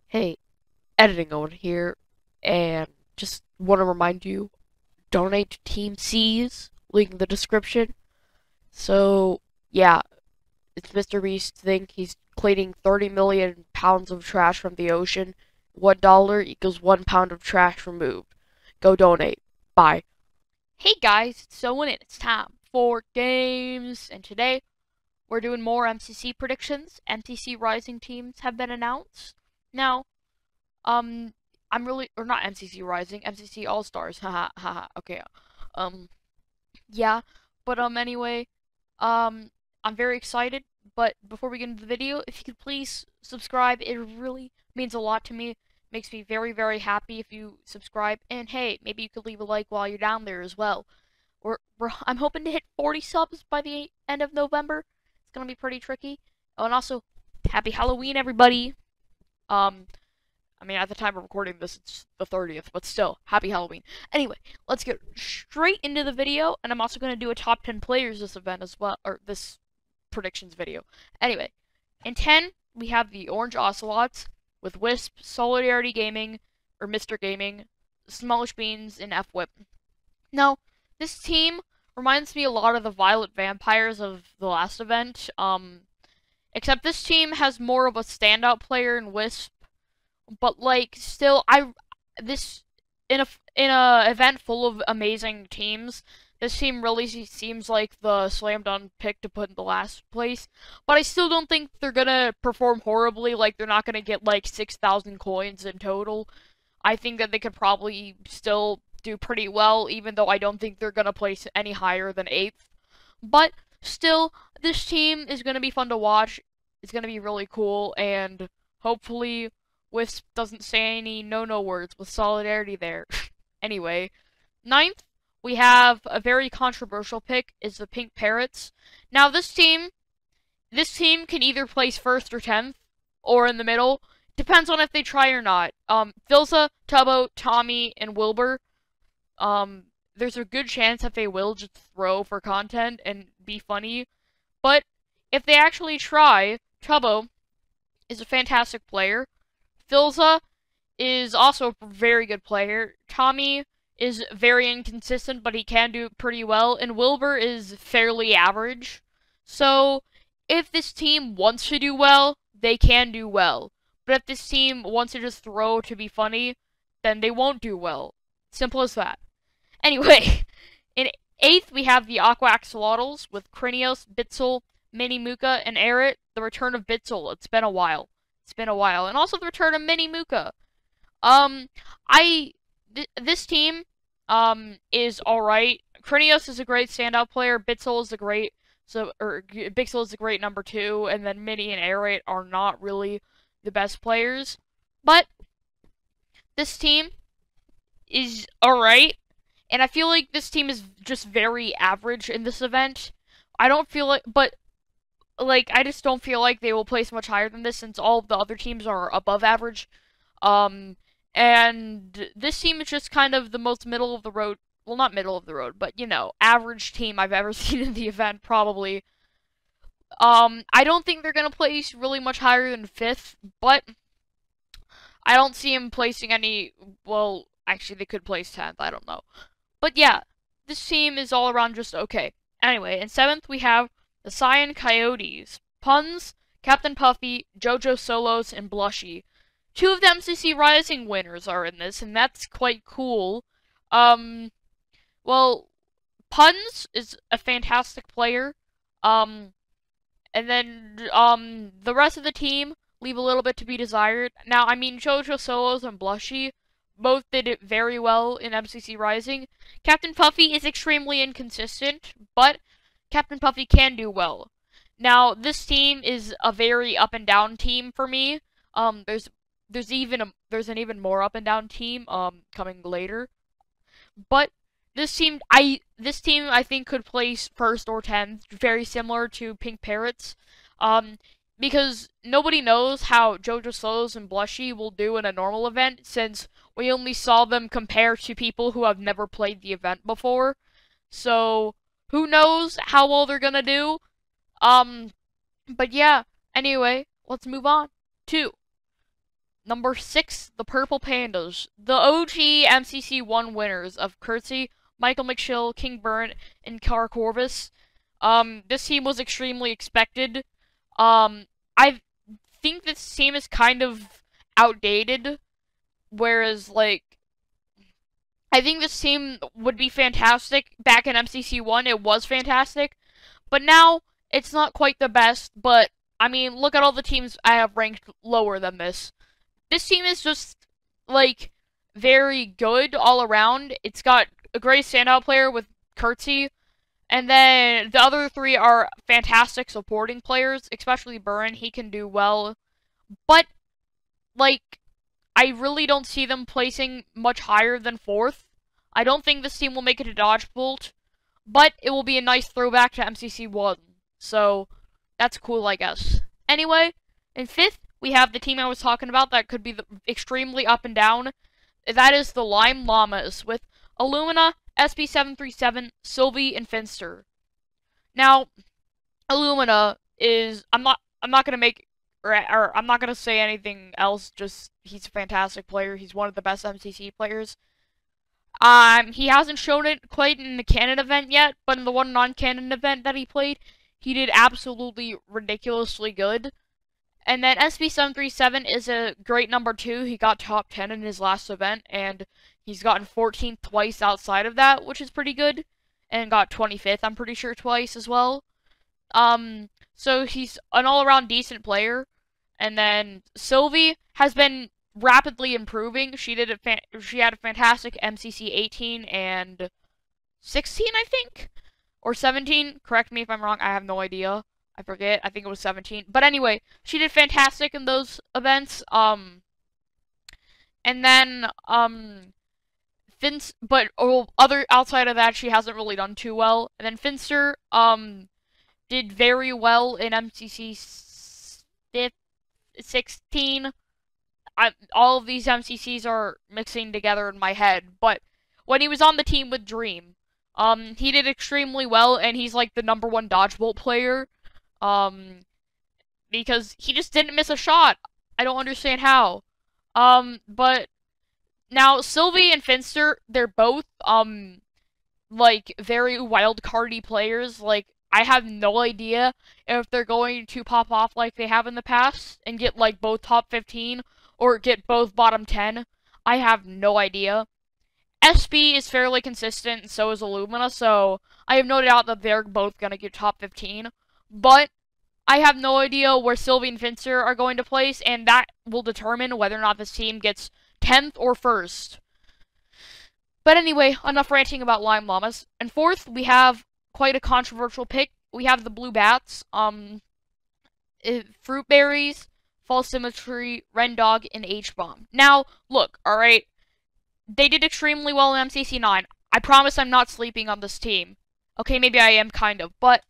Hey, editing over here, and just want to remind you, donate to Team C's, link in the description. So, yeah, it's Mr. Beast think he's cleaning 30 million pounds of trash from the ocean. $1 equals 1 pound of trash removed. Go donate. Bye. Hey guys, it's Owen and it's time for games, and today we're doing more MCC predictions. MCC Rising teams have been announced. Now, Um, I'm really, or not MCC Rising, MCC All-Stars, haha, haha, okay, um, yeah, but, anyway, I'm very excited, but before we get into the video, if you could please subscribe, it really means a lot to me, makes me very, very happy if you subscribe, and hey, maybe you could leave a like while you're down there as well. I'm hoping to hit 40 subs by the end of November, it's gonna be pretty tricky, oh, and also, happy Halloween, everybody, um, I mean, at the time of recording this, it's the 30th, but still, happy Halloween. Anyway, let's get straight into the video, and I'm also going to do a top 10 players this event as well, or this predictions video. Anyway, in 10, we have the Orange Ocelots with Wisp, Solidarity Gaming, or Mr. Gaming, Smallish Beans, and F-Whip. Now, this team reminds me a lot of the Violet Vampires of the last event, except this team has more of a standout player in Wisp, but like still this in a event full of amazing teams, this team really seems like the slam dunk pick to put in the last place, but I still don't think they're gonna perform horribly. Like, they're not gonna get like 6,000 coins in total. I think that they could probably still do pretty well, even though I don't think they're gonna place any higher than 8th. But still, this team is gonna be fun to watch. It's gonna be really cool, and hopefully Wisp doesn't say any no words with solidarity there. Anyway, 9th, we have a very controversial pick, is the Pink Parrots. Now, this team can either place 1st or 10th, or in the middle. Depends on if they try or not. Filza, Tubbo, Tommy, and Wilbur. There's a good chance that they will just throw for content and be funny. But if they actually try, Tubbo is a fantastic player. Filza is also a very good player. Tommy is very inconsistent, but he can do pretty well. And Wilbur is fairly average. So, if this team wants to do well, they can do well. But if this team wants to just throw to be funny, then they won't do well. Simple as that. Anyway, in 8th, we have the Aqua Axolotls with Krinios, Bitzel, Mini Muka, and Aerith. The return of Bitzel. It's been a while. And also the return of Mini Muka. This team, is alright. Krinios is a great standout player. Bitzel is a great, Bixel is a great number 2, and then Mini and Aerate are not really the best players. But, this team is alright, and I feel like this team is just very average in this event. I don't feel like, but I just don't feel like they will place much higher than this, since all of the other teams are above average. And this team is just kind of the most middle of the road. Well, not middle of the road, but, average team I've ever seen in the event, probably. I don't think they're gonna place really much higher than 5th, but I don't see them placing any, well, actually, they could place 10th, I don't know. But yeah, this team is all around just okay. Anyway, in 7th, we have the Cyan Coyotes, Puns, Captain Puffy, JoJo Solos, and Blushy. 2 of the MCC Rising winners are in this, and that's quite cool. Well, Puns is a fantastic player. And then, the rest of the team leave a little bit to be desired. Now, I mean, JoJo Solos and Blushy both did it very well in MCC Rising. Captain Puffy is extremely inconsistent, but Captain Puffy can do well. Now, this team is a very up and down team for me. There's an even more up and down team coming later. But this team I think could place 1st or 10th, very similar to Pink Parrots. Because nobody knows how JoJo Solos and Blushy will do in a normal event, since we only saw them compare to people who have never played the event before. So, who knows how well they're gonna do? But yeah, anyway, let's move on to Number 6, the Purple Pandas. The OG MCC1 winners of Curtsy, Michael McShill, King Burnt, and Car Corvus. This team was extremely expected. I think this team is kind of outdated, whereas, like, I think this team would be fantastic. Back in MCC1, it was fantastic. But now, it's not quite the best. But, I mean, look at all the teams I have ranked lower than this. This team is just, like, very good all around. It's got a great standout player with Curtsy. And then the other 3 are fantastic supporting players, especially Burren. He can do well. But, like, I really don't see them placing much higher than 4th. I don't think this team will make it to Dodge Bolt, but it will be a nice throwback to MCC1. So, that's cool, I guess. Anyway, in 5th, we have the team I was talking about that could be extremely up and down. That is the Lime Llamas with Illumina, SB737, Sylvie, and Finster. Now, Illumina is I'm not gonna make or I'm not gonna say anything else. Just he's a fantastic player. He's one of the best MCC players. He hasn't shown it quite in the canon event yet, but in the one non-canon event that he played, he did absolutely ridiculously good. And then SB737 is a great number 2. He got top 10 in his last event, and he's gotten 14th twice outside of that, which is pretty good. And got 25th, I'm pretty sure, twice as well. So he's an all-around decent player. And then Sylvie has been rapidly improving. She had a fantastic MCC 18 and 16, I think? Or 17? Correct me if I'm wrong, I have no idea. I forget, I think it was 17. But anyway, she did fantastic in those events. And then, outside of that, she hasn't really done too well. And then Finster, did very well in MCC 16. All of these MCCs are mixing together in my head, but when he was on the team with Dream, he did extremely well, and he's like the number 1 dodgeball player, because he just didn't miss a shot. I don't understand how. But now Sylvie and Finster, they're both, like, very wild-cardy players. Like, I have no idea if they're going to pop off like they have in the past and get, like, both top 15 or get both bottom 10. I have no idea. SB is fairly consistent, and so is Illumina, so I have no doubt that they're both going to get top 15. But I have no idea where Sylvie and Finster are going to place, and that will determine whether or not this team gets 10th or 1st. But anyway, enough ranting about Lime Llamas. And 4th, we have quite a controversial pick. We have the Blue Bats, Fruit Berries, False Symmetry, Rendog, and H-Bomb. Now, look, alright, they did extremely well in MCC9. I promise I'm not sleeping on this team. Okay, maybe I am, kind of, but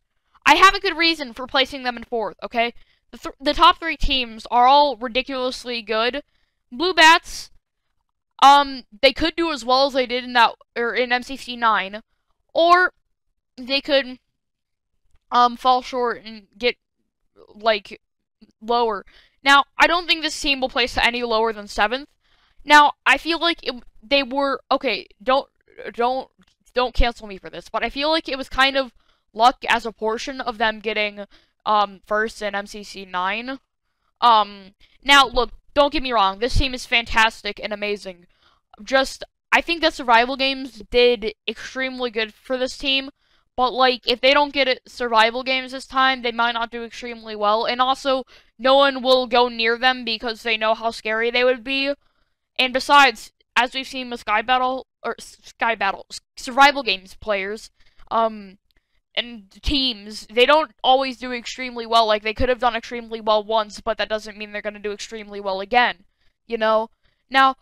I have a good reason for placing them in 4th, okay? The top 3 teams are all ridiculously good. Blue Bats, they could do as well as they did in MCC9, or they could, fall short and get, like, lower. Now, I don't think this team will place any lower than 7th. Now, I feel like they were, okay, don't cancel me for this, but I feel like it was kind of luck as a portion of them getting, 1st in MCC9. Now, look, don't get me wrong, this team is fantastic and amazing. I think that survival games did extremely good for this team. But, like, if they don't get survival games this time, they might not do extremely well. And also, no one will go near them because they know how scary they would be. And besides, as we've seen with survival games players, and teams, they don't always do extremely well. Like, they could have done extremely well once, but that doesn't mean they're going to do extremely well again. You know? Now,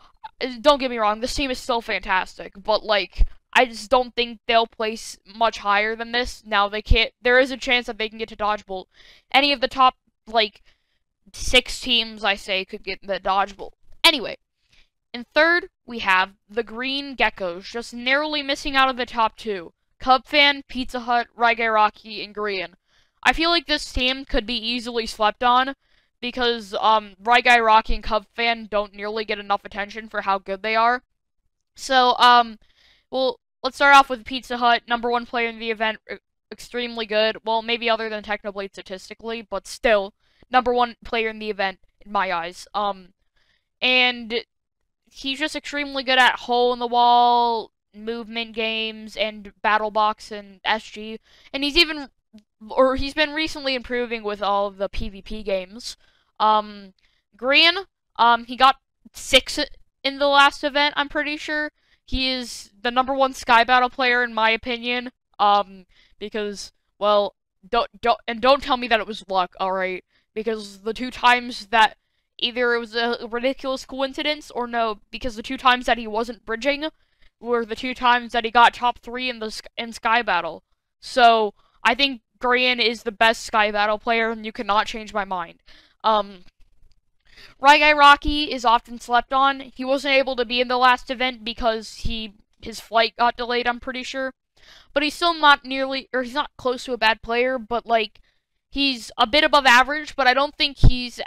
don't get me wrong, this team is still fantastic. But, like, I just don't think they'll place much higher than this. Now, they can't. There is a chance that they can get to Dodge Bolt. Any of the top, like, 6 teams, I say, could get the Dodge Bolt. Anyway, in 3rd, we have the Green Geckos, just narrowly missing out of the top 2. Cub Fan, Pizza Hut, Reggae Rocky, and Green. I feel like this team could be easily slept on, because Right Guy Rocky and Cub Fan don't nearly get enough attention for how good they are. So well, let's start off with Pizza Hut, #1 player in the event, extremely good. Well, maybe other than Technoblade statistically, but still #1 player in the event in my eyes. And he's just extremely good at hole in the wall, movement games, and battle box and SG. And he's been recently improving with all of the PvP games. Green, he got 6 in the last event, I'm pretty sure. He is the #1 Sky Battle player in my opinion. Because, well, don't tell me that it was luck, alright? Because the 2 times that either it was a ridiculous coincidence or no, because the 2 times that he wasn't bridging were the 2 times that he got top 3 in Sky Battle. So, I think Grian is the best Sky Battle player, and you cannot change my mind. Right Guy Rocky is often slept on. He wasn't able to be in the last event because his flight got delayed, I'm pretty sure. But he's still he's not close to a bad player, but, like, he's a bit above average, but I don't think he's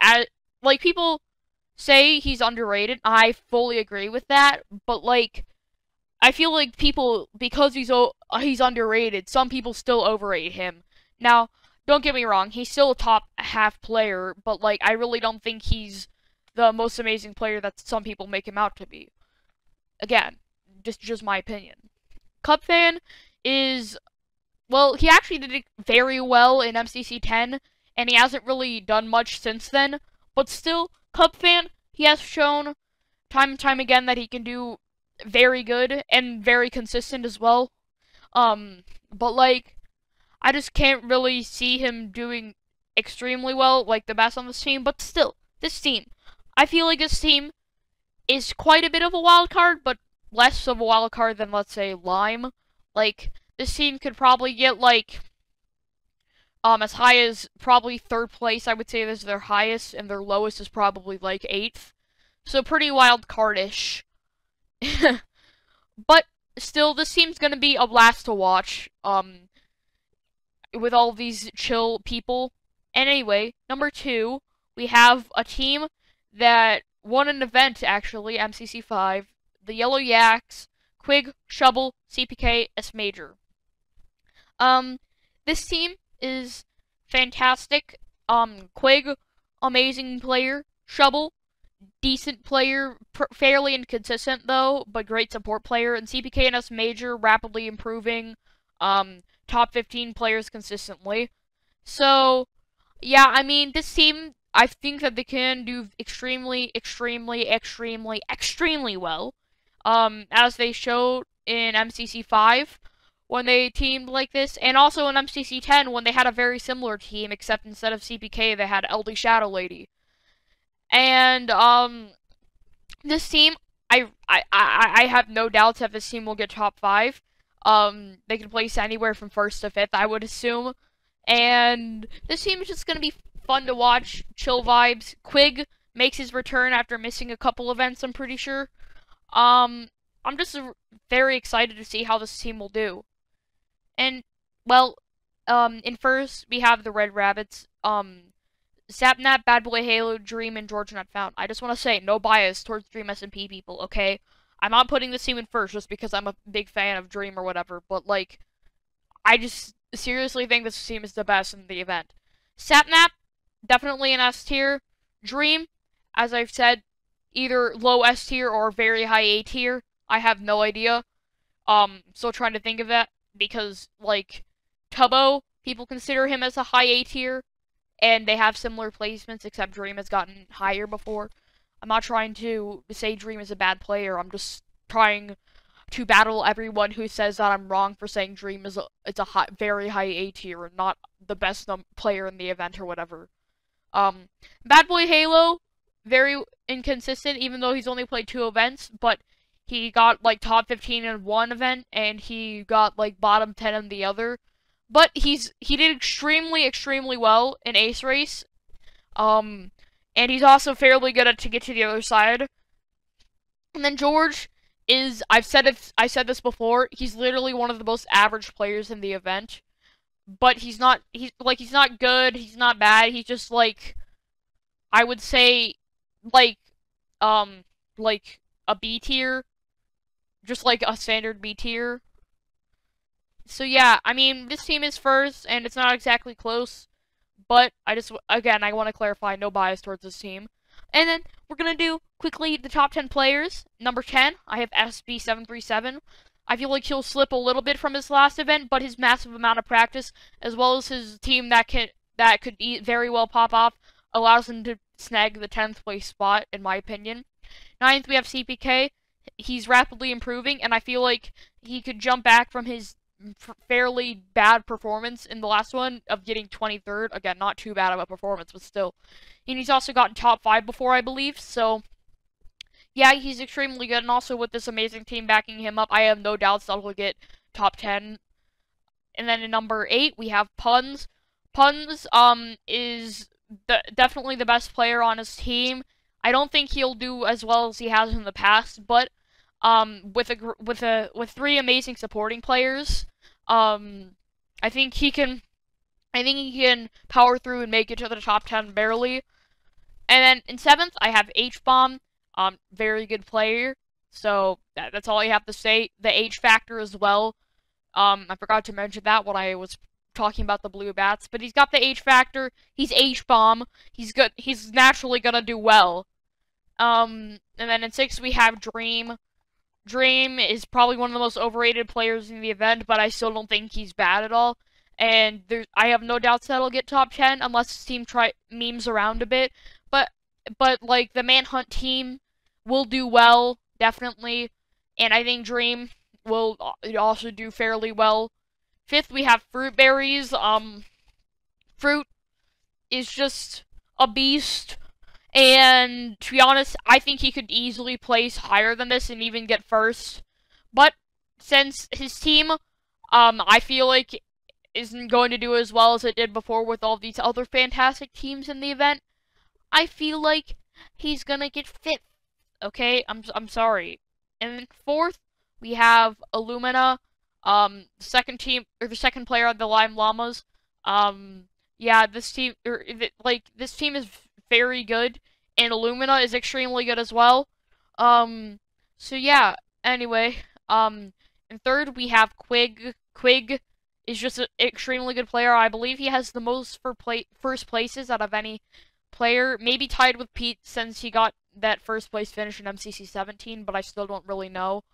like, people say he's underrated. I fully agree with that, but, like, I feel like people, because he's underrated, some people still overrate him. Now, don't get me wrong, he's still a top half player, but, like, I really don't think he's the most amazing player that some people make him out to be. Again, just my opinion. Cub Fan is, well, he actually did very well in MCC 10, and he hasn't really done much since then, but still, Cub Fan, he has shown time and time again that he can do very good and very consistent as well. But, like, I just can't really see him doing extremely well, like the best on this team, but still, this team, I feel like this team is quite a bit of a wild card, but less of a wild card than, let's say, Lime. Like, this team could probably get, like, as high as probably 3rd place, I would say is their highest, and their lowest is probably, like, 8th. So, pretty wild card-ish. But, still, this team's gonna be a blast to watch, with all these chill people. And anyway, #2, we have a team that won an event, actually, MCC 5, the Yellow Yaks, Quig, Shovel, CPK, S Major. This team is fantastic. Quig, amazing player. Shovel, decent player, fairly inconsistent though, but great support player. And CPK and S Major, rapidly improving. Top 15 players consistently. So, yeah, I mean, this team, I think that they can do extremely, extremely, extremely, extremely well. As they showed in MCC 5 when they teamed like this, and also in MCC 10 when they had a very similar team, except instead of CPK they had LD Shadow Lady. And this team, I have no doubts that this team will get top 5. They can place anywhere from 1st to 5th, I would assume. And this team is just gonna be fun to watch, chill vibes. Quig makes his return after missing a couple events, I'm pretty sure. I'm just very excited to see how this team will do. And, well, in first, we have the Red Rabbits, Sapnap, Bad Boy Halo, Dream, and George Not Found. I just want to say, no bias towards Dream SMP people, okay? I'm not putting this team in first just because I'm a big fan of Dream or whatever, but, like, I just seriously think this team is the best in the event. Sapnap, definitely an S tier. Dream, as I've said, either low S tier or very high A tier. I have no idea. Still trying to think of that, because, like, Tubbo, people consider him as a high A tier, and they have similar placements, except Dream has gotten higher before. I'm not trying to say Dream is a bad player, I'm just trying to battle everyone who says that I'm wrong for saying Dream is very high A tier and not the best player in the event or whatever. Bad Boy Halo, very inconsistent, even though he's only played 2 events, but he got, like, top 15 in one event, and he got, like, bottom 10 in the other. But he did extremely, extremely well in Ace Race. And he's also fairly good to get to the other side. And then George is, I said this before, he's literally one of the most average players in the event. But he's not good, he's not bad, he's just, like, I would say like um like a B tier, just like a standard B tier. So yeah, I mean this team is first, and it's not exactly close. But I want to clarify, no bias towards this team. And then we're going to do quickly the top 10 players. Number 10, I have SB737. I feel like he'll slip a little bit from his last event, but his massive amount of practice, as well as his team that could very well pop off, allows him to snag the 10th place spot, in my opinion. Ninth, we have CPK. He's rapidly improving, and I feel like he could jump back from his fairly bad performance in the last one of getting 23rd. Again, not too bad of a performance, but still. And he's also gotten top 5 before, I believe, so yeah, he's extremely good, and also with this amazing team backing him up, I have no doubts that he'll get top 10. And then in number 8, we have Puns. Puns, is definitely the best player on his team. I don't think he'll do as well as he has in the past, but with 3 amazing supporting players, I think he can power through and make it to the top 10 barely. And then in 7th, I have H-Bomb, very good player. So that's all I have to say. The H factor as well. I forgot to mention that when I was talking about the blue bats, but he's got the H factor. He's H-Bomb. He's good. He's naturally gonna do well. And then in 6th, we have Dream. Dream is probably one of the most overrated players in the event, but I still don't think he's bad at all. And I have no doubts that he'll get top 10 unless his team memes around a bit. But like the Manhunt team will do well, definitely. And I think Dream will also do fairly well. 5th, we have Fruit Berries. Fruit is just a beast. And to be honest, I think he could easily place higher than this and even get first. But since his team, I feel like isn't going to do as well as it did before with all these other fantastic teams in the event, I feel like he's gonna get 5th. Okay, I'm sorry. And then 4th, we have Illumina. The second player of the Lime Llamas. Yeah, this team is very good, and Illumina is extremely good as well. So yeah, anyway, in 3rd, we have Quig. Quig is just an extremely good player. I believe he has the most first places out of any player, maybe tied with Pete since he got that first place finish in MCC 17, but I still don't really know.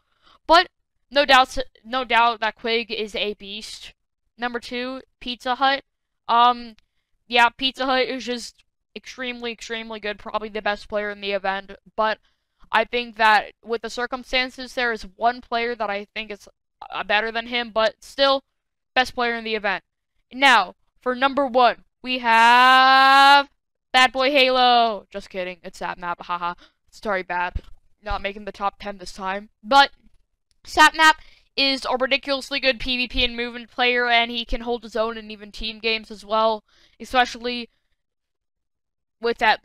But no doubt that Quig is a beast. Number 2, Pizza Hut. Yeah, Pizza Hut is just extremely good, probably the best player in the event, but I think that with the circumstances, there is one player that I think is better than him, but still, best player in the event. Now, for number 1, we have Bad Boy Halo. Just kidding, it's Sapnap, haha. Sorry, bad. Not making the top 10 this time. But Sapnap is a ridiculously good PvP and movement player, and he can hold his own in even team games as well, especially with that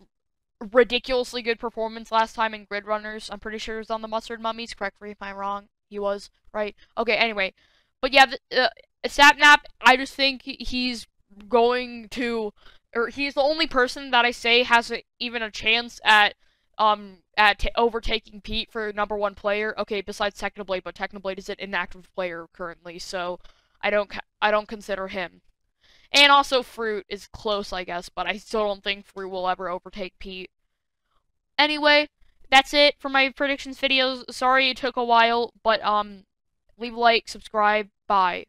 ridiculously good performance last time in Grid Runners. I'm pretty sure he was on the Mustard Mummies. Correct me if I'm wrong. He was, right? Okay, anyway. But yeah, Sapnap, I just think he's going to, or he's the only person that I say has even a chance at overtaking Pete for number 1 player. Okay, besides Technoblade, but Technoblade is an inactive player currently, so I don't consider him. And also Fruit is close, I guess, but I still don't think Fruit will ever overtake Pete. Anyway, that's it for my predictions videos. Sorry it took a while, but leave a like, subscribe, bye.